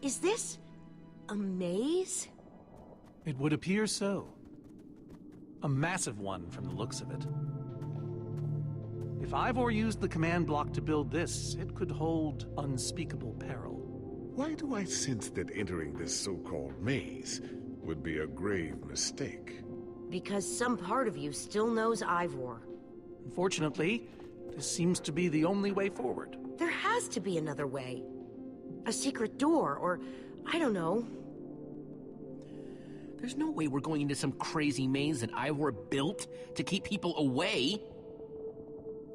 Is this a maze? It would appear so. A massive one from the looks of it. If Ivor used the command block to build this, it could hold unspeakable peril. Why do I sense that entering this so-called maze would be a grave mistake? Because some part of you still knows Ivor. Unfortunately, this seems to be the only way forward. There has to be another way. A secret door, or I don't know. There's no way we're going into some crazy maze that Ivor built to keep people away.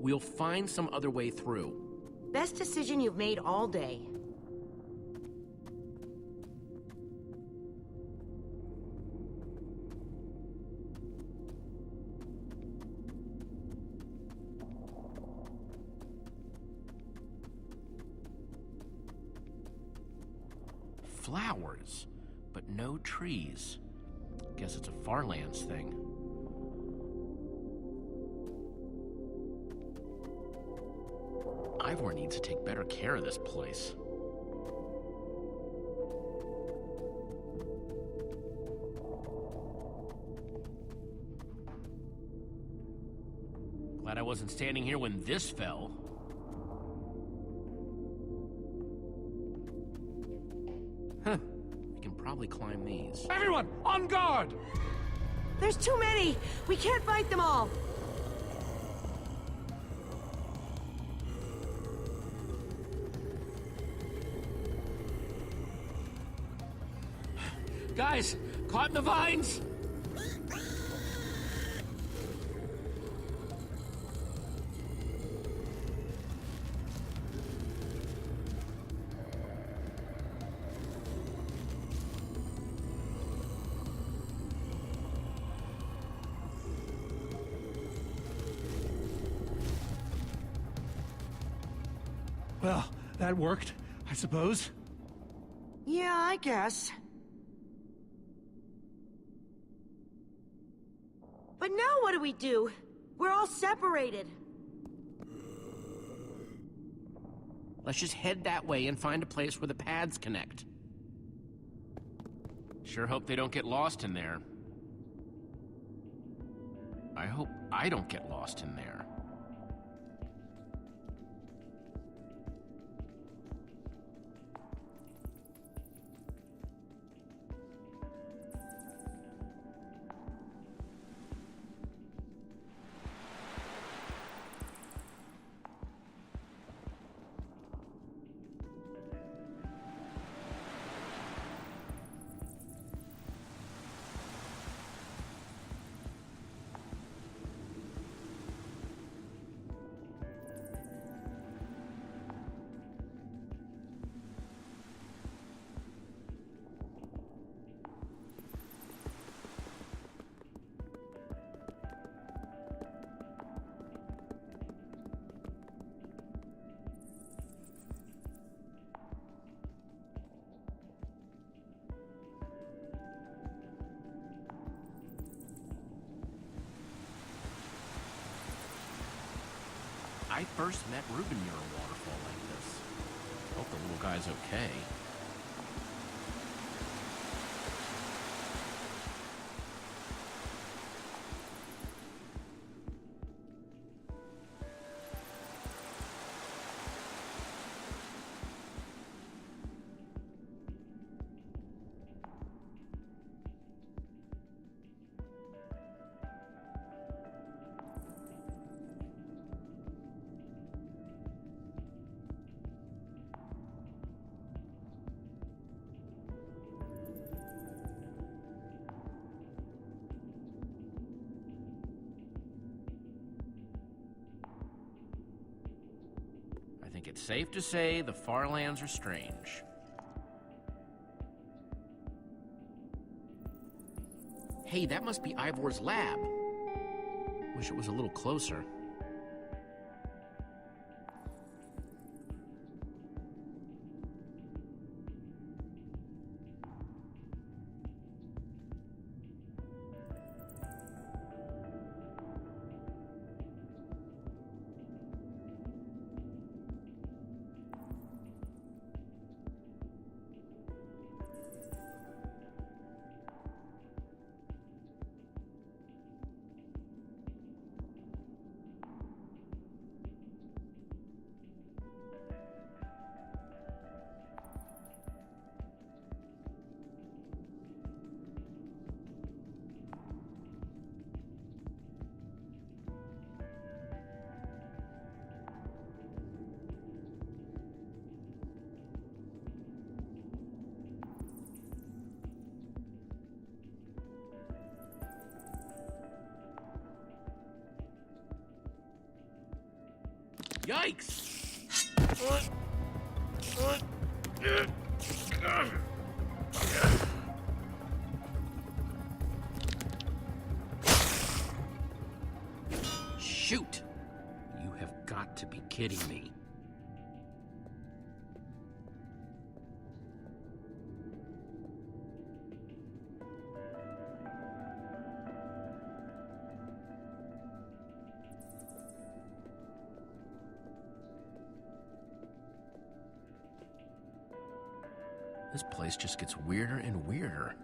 We'll find some other way through. Best decision you've made all day. Flowers, but no trees. Guess it's a Farlands thing. Ivor needs to take better care of this place. Glad I wasn't standing here when this fell. Huh. We can probably climb these. Everyone, on guard! There's too many! We can't fight them all! Guys, caught in the vines! Well, that worked, I suppose. Yeah, I guess. But now what do we do? We're all separated. Let's just head that way and find a place where the paths connect. Sure hope they don't get lost in there. I hope I don't get lost in there. I first met Ruben near a waterfall like this. Hope the little guy's okay. I think it's safe to say the Farlands are strange. Hey, that must be Ivor's lab. Wish it was a little closer. Yikes! Shoot! You have got to be kidding me. This place just gets weirder and weirder.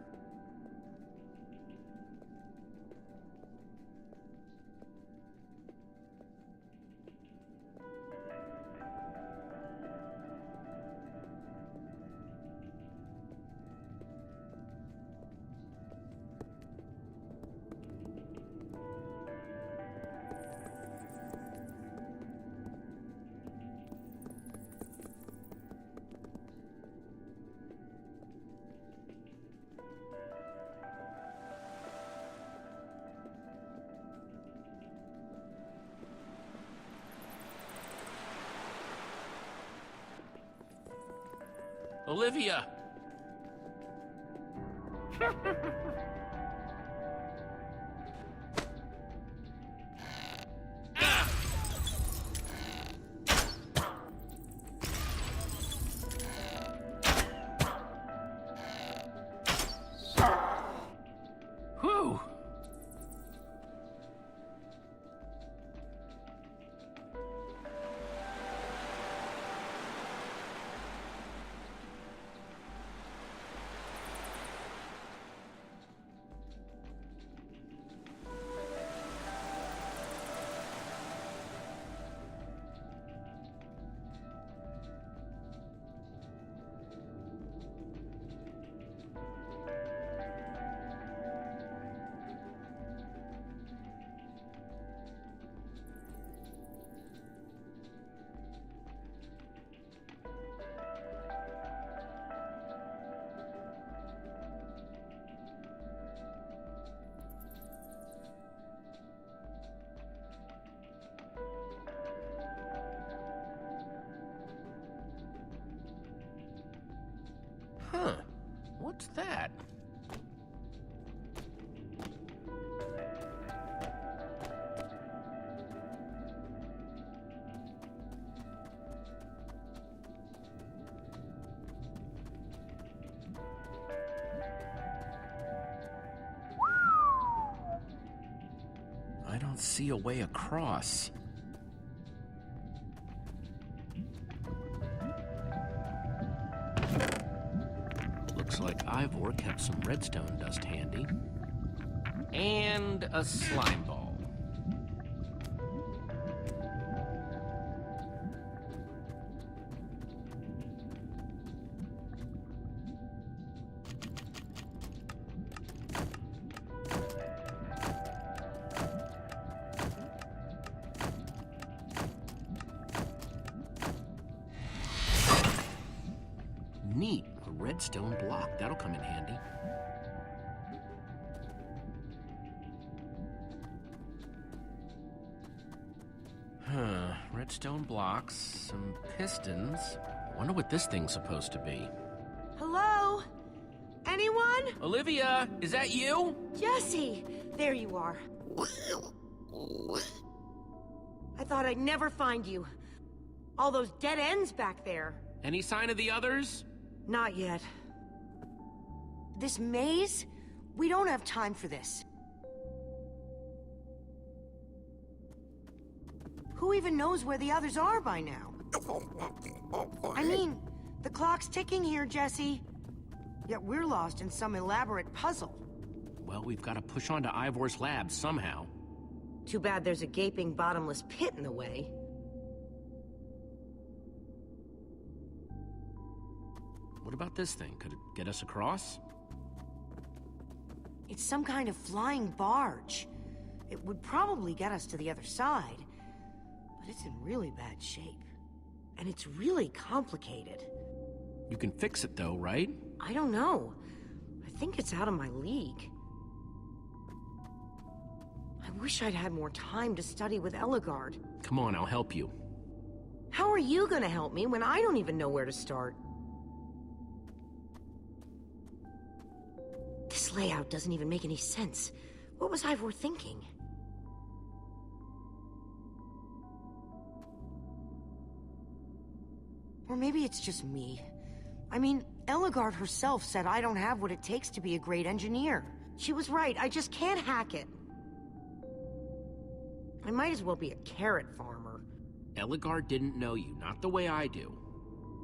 Olivia! Whew! Huh. What's that? I don't see a way across. Looks like Ivor kept some redstone dust handy. And a slime ball. Neat, a redstone block. That'll come in handy. Huh, redstone blocks, some pistons. I wonder what this thing's supposed to be. Hello? Anyone? Olivia, is that you? Jesse! There you are. I thought I'd never find you. All those dead ends back there. Any sign of the others? Not yet. This maze? We don't have time for this. Who even knows where the others are by now? I mean, the clock's ticking here, Jesse. Yet we're lost in some elaborate puzzle. Well, we've got to push on to Ivor's lab somehow. Too bad there's a gaping bottomless pit in the way. What about this thing? Could it get us across? It's some kind of flying barge. It would probably get us to the other side. But it's in really bad shape. And it's really complicated. You can fix it though, right? I don't know. I think it's out of my league. I wish I'd had more time to study with Eligard. Come on, I'll help you. How are you gonna help me when I don't even know where to start? This layout doesn't even make any sense. What was Ivor thinking? Or maybe it's just me. I mean, Ellegaard herself said I don't have what it takes to be a great engineer. She was right, I just can't hack it. I might as well be a carrot farmer. Ellegaard didn't know you, not the way I do.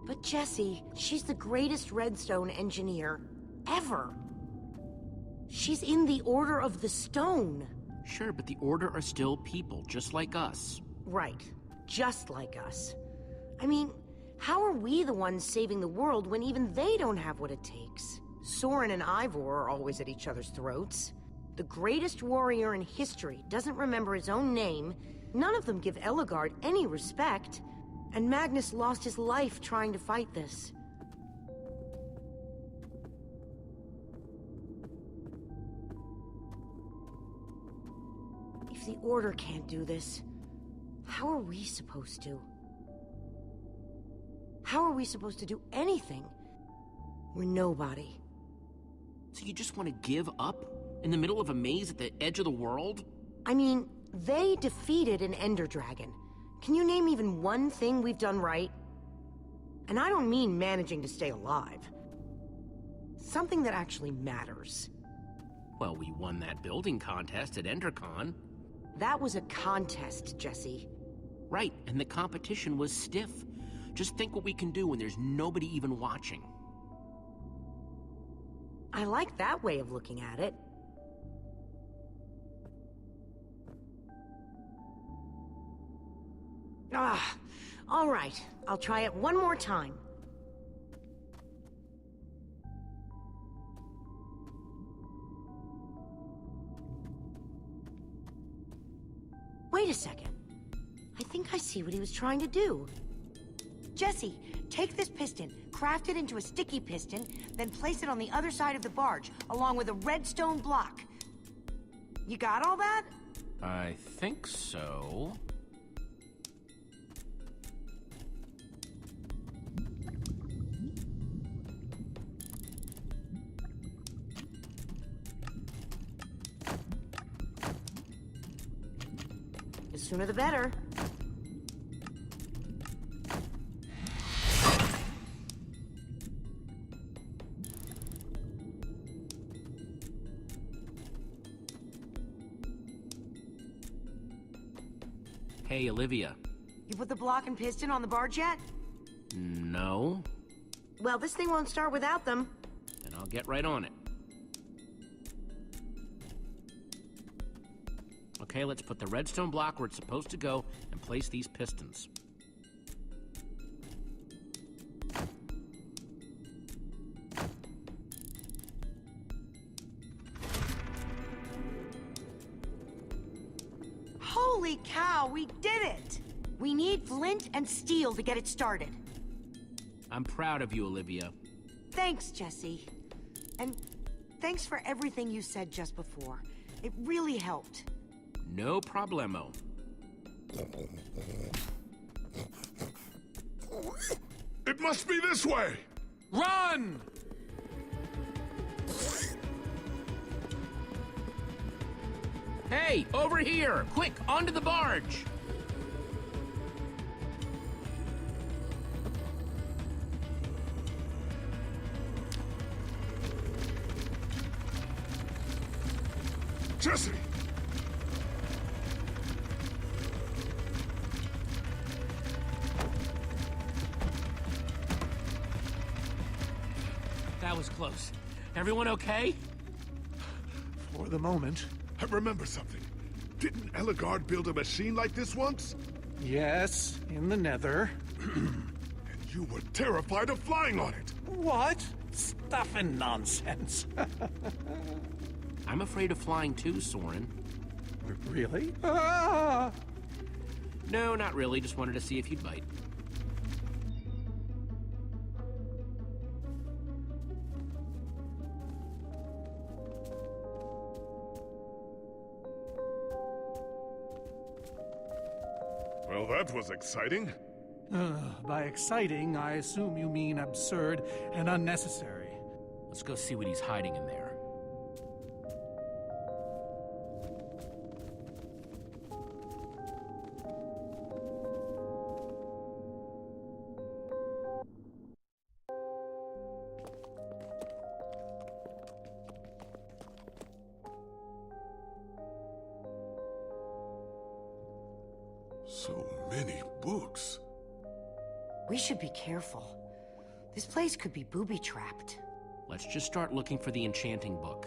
But Jessie, she's the greatest redstone engineer ever. She's in the Order of the Stone. Sure, but the Order are still people, just like us. Right, just like us. I mean, how are we the ones saving the world when even they don't have what it takes? Soren and Ivor are always at each other's throats. The greatest warrior in history doesn't remember his own name. None of them give Ellegaard any respect. And Magnus lost his life trying to fight this. If the Order can't do this, how are we supposed to? How are we supposed to do anything? We're nobody. So you just want to give up? In the middle of a maze at the edge of the world? I mean, they defeated an Ender Dragon. Can you name even one thing we've done right? And I don't mean managing to stay alive. Something that actually matters. Well, we won that building contest at EnderCon. That was a contest, Jesse. Right, and the competition was stiff. Just think what we can do when there's nobody even watching. I like that way of looking at it. All right. I'll try it one more time. Wait a second. I think I see what he was trying to do. Jesse, take this piston, craft it into a sticky piston, then place it on the other side of the barge, along with a redstone block. You got all that? I think so. The sooner the better. Hey, Olivia. You put the block and piston on the barge yet? No. Well, this thing won't start without them. Then I'll get right on it. Okay, let's put the redstone block where it's supposed to go and place these pistons. Holy cow, we did it! We need flint and steel to get it started. I'm proud of you, Olivia. Thanks, Jesse. And thanks for everything you said just before. It really helped. No problemo. It must be this way! Run! Hey, over here! Quick, onto the barge! Jesse! That was close. Everyone okay? For the moment. I remember something. Didn't Ellegaard build a machine like this once? Yes, in the nether. And you were terrified of flying on it. What? Stuff and nonsense. I'm afraid of flying too, Soren. Really? Ah! No, not really. Just wanted to see if you'd bite. Well, that was exciting. By exciting, I assume you mean absurd and unnecessary. Let's go see what he's hiding in there. So many books. We should be careful. This place could be booby-trapped. Let's just start looking for the enchanting book.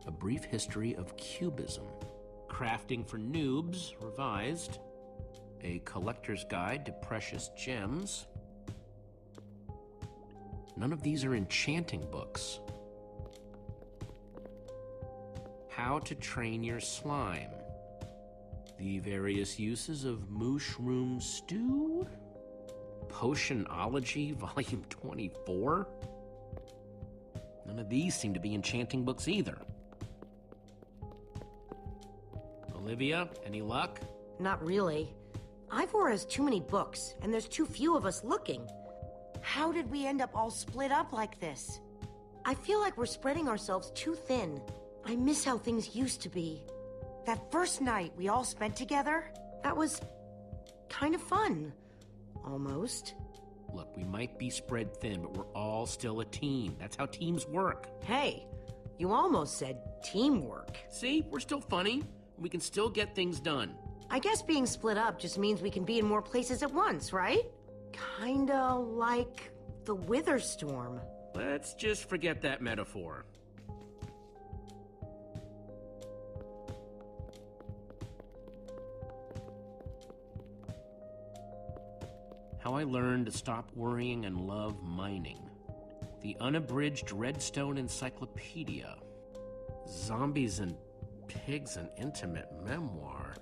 A Brief History of Cubism. Crafting for Noobs, revised. A Collector's Guide to Precious Gems. None of these are enchanting books. How to Train Your Slime. The Various Uses of Mushroom Stew. Potionology, Volume 24. None of these seem to be enchanting books either. Olivia, any luck? Not really. Ivor has too many books, and there's too few of us looking. How did we end up all split up like this? I feel like we're spreading ourselves too thin. I miss how things used to be. That first night we all spent together, that was kind of fun. Almost. Look, we might be spread thin, but we're all still a team. That's how teams work. Hey, you almost said teamwork. See, we're still funny. We can still get things done. I guess being split up just means we can be in more places at once, right? Kinda like the Wither Storm. Let's just forget that metaphor. How I Learned to Stop Worrying and Love Mining. The Unabridged Redstone Encyclopedia. Zombies and Pigs, an Intimate Memoir.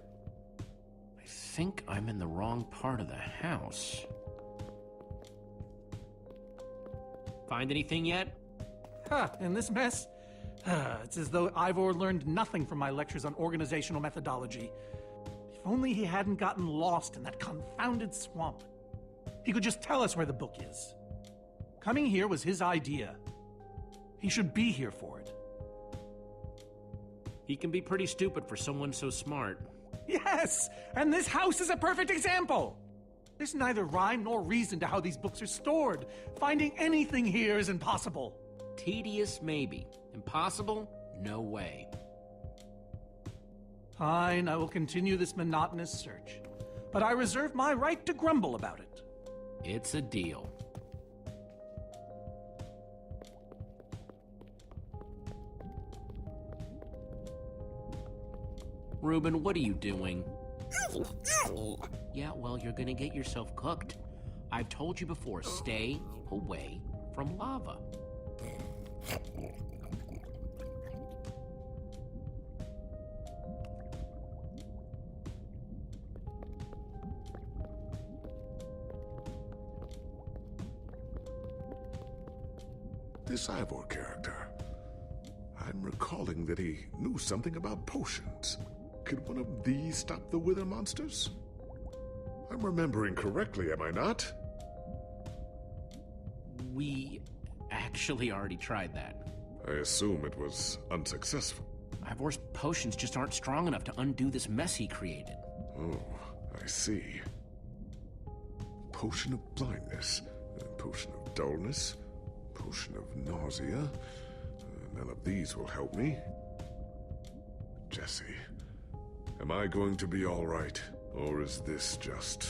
I think I'm in the wrong part of the house. Find anything yet? In this mess? It's as though Ivor learned nothing from my lectures on organizational methodology. If only he hadn't gotten lost in that confounded swamp. He could just tell us where the book is. Coming here was his idea. He should be here for it. He can be pretty stupid for someone so smart. Yes! And this house is a perfect example! There's neither rhyme nor reason to how these books are stored. Finding anything here is impossible. Tedious, maybe. Impossible? No way. Fine, I will continue this monotonous search. But I reserve my right to grumble about it. It's a deal. Reuben, what are you doing? Yeah, well, you're gonna get yourself cooked. I've told you before, stay away from lava. This Ivor character. I'm recalling that he knew something about potions. Could one of these stop the wither monsters? I'm remembering correctly, am I not? We actually already tried that. I assume it was unsuccessful. Ivor's potions just aren't strong enough to undo this mess he created. Oh, I see. Potion of blindness, potion of dullness, potion of nausea. None of these will help me. Jesse, am I going to be all right? Or is this just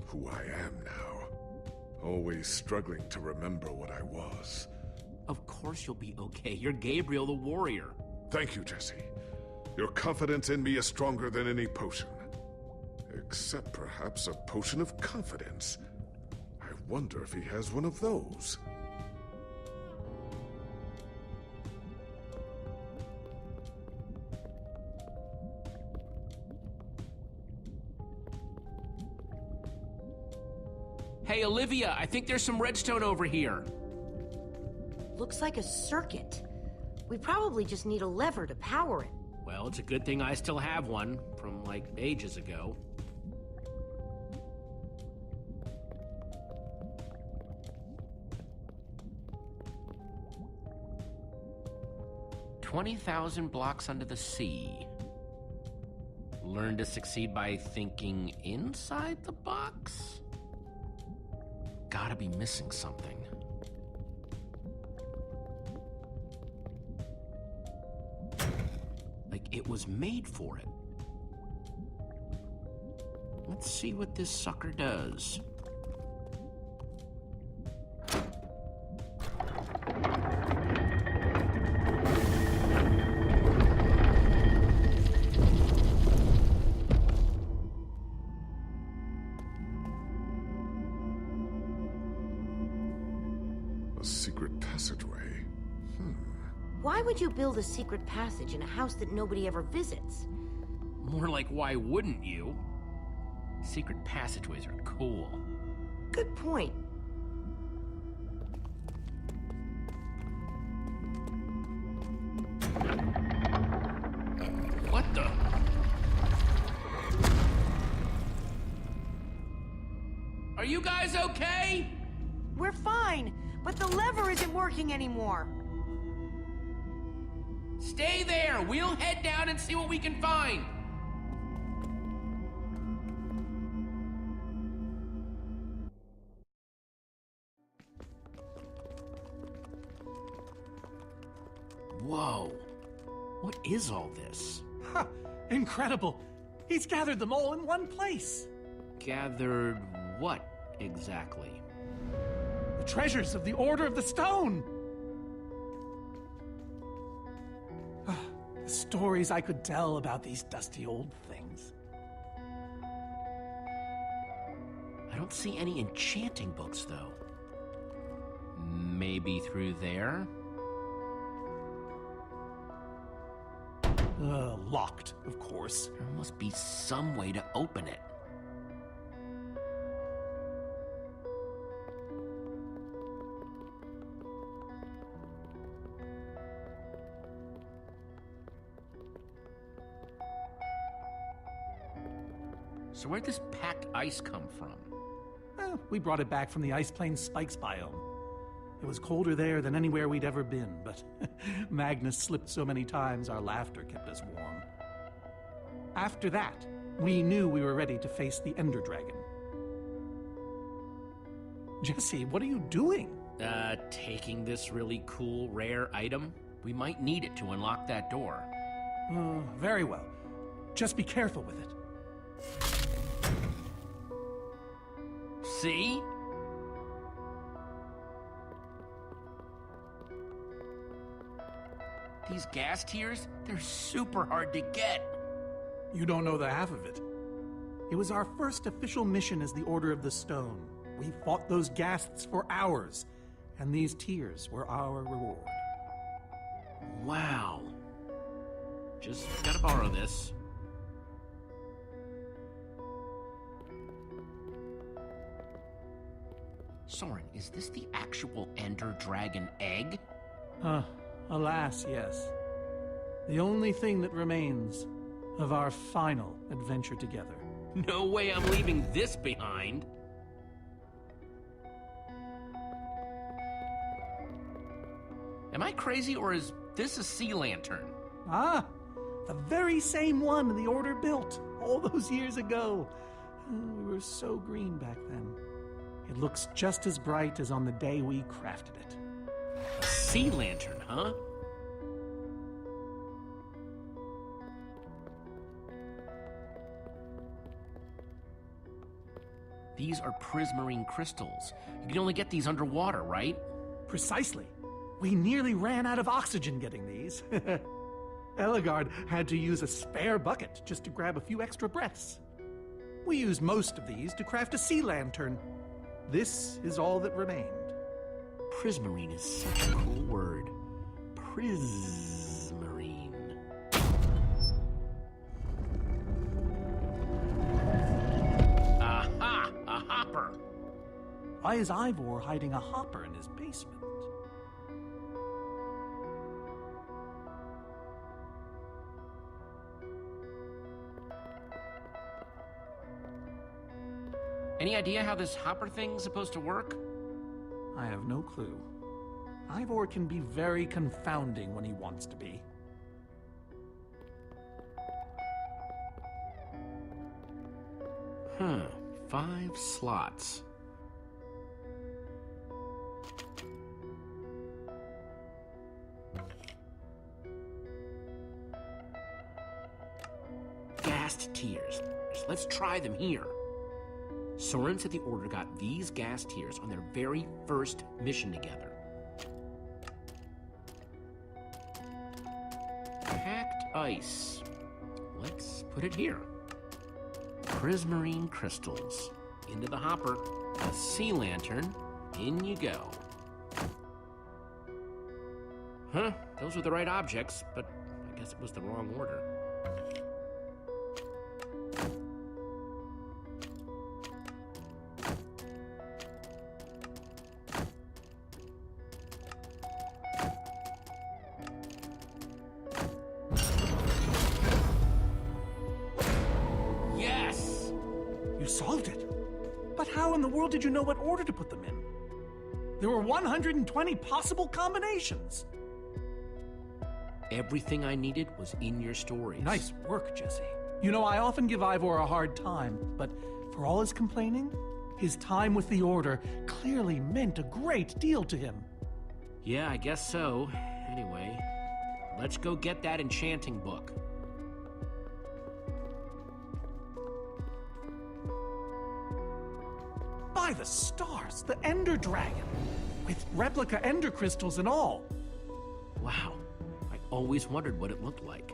who I am now? Always struggling to remember what I was. Of course you'll be okay. You're Gabriel the warrior. Thank you, Jesse. Your confidence in me is stronger than any potion. Except perhaps a potion of confidence. I wonder if he has one of those. Hey, Olivia, I think there's some redstone over here. Looks like a circuit. We probably just need a lever to power it. Well, it's a good thing I still have one from, like, ages ago. "20,000 blocks under the sea. Learn to succeed by thinking inside the box?" Gotta be missing something. Like it was made for it. Let's see what this sucker does. A secret passageway. Why would you build a secret passage in a house that nobody ever visits? More like, why wouldn't you? Secret passageways are cool. Good point. What the? Are you guys okay? We're fine, but the lever isn't working anymore. Stay there. We'll head down and see what we can find. Whoa. What is all this? Ha! Incredible! He's gathered them all in one place. Gathered what exactly? The treasures of the Order of the Stone. The stories I could tell about these dusty old things. I don't see any enchanting books, though. Maybe through there? Locked, of course. There must be some way to open it. So where'd this packed ice come from? We brought it back from the Ice Plains Spikes biome. It was colder there than anywhere we'd ever been, but Magnus slipped so many times our laughter kept us warm. After that, we knew we were ready to face the Ender Dragon. Jesse, what are you doing? Taking this really cool, rare item. We might need it to unlock that door. Very well. Just be careful with it. See? These gas tiers, they're super hard to get. You don't know the half of it. It was our first official mission as the Order of the Stone. We fought those ghasts for hours, and these tears were our reward. Wow. Just gotta borrow this. Soren, is this the actual Ender Dragon egg? Alas, yes. The only thing that remains of our final adventure together. No way I'm leaving this behind. Am I crazy, or is this a sea lantern? Ah, the very same one the Order built all those years ago. We were so green back then. It looks just as bright as on the day we crafted it. A sea lantern, huh? These are prismarine crystals. You can only get these underwater, right? Precisely. We nearly ran out of oxygen getting these. Eligard had to use a spare bucket just to grab a few extra breaths. We used most of these to craft a sea lantern. This is all that remained. Prismarine is such a cool word. Prismarine. Aha! A hopper! Why is Ivor hiding a hopper in his basement? Any idea how this hopper thing's supposed to work? I have no clue. Ivor can be very confounding when he wants to be. Huh. 5 slots. Gassed tears. Let's try them here. Soren said the Order got these gas tears on their very first mission together. Packed ice. Let's put it here. Prismarine crystals. Into the hopper. A sea lantern. In you go. Huh, those were the right objects, but I guess it was the wrong order. Solved it. But how in the world did you know what order to put them in? There were 120 possible combinations. Everything I needed was in your stories. Nice work, Jesse. You know, I often give Ivor a hard time, but for all his complaining, his time with the Order clearly meant a great deal to him. Yeah, I guess so. Anyway, let's go get that enchanting book. By the stars, the Ender Dragon, with replica Ender crystals and all. Wow, I always wondered what it looked like.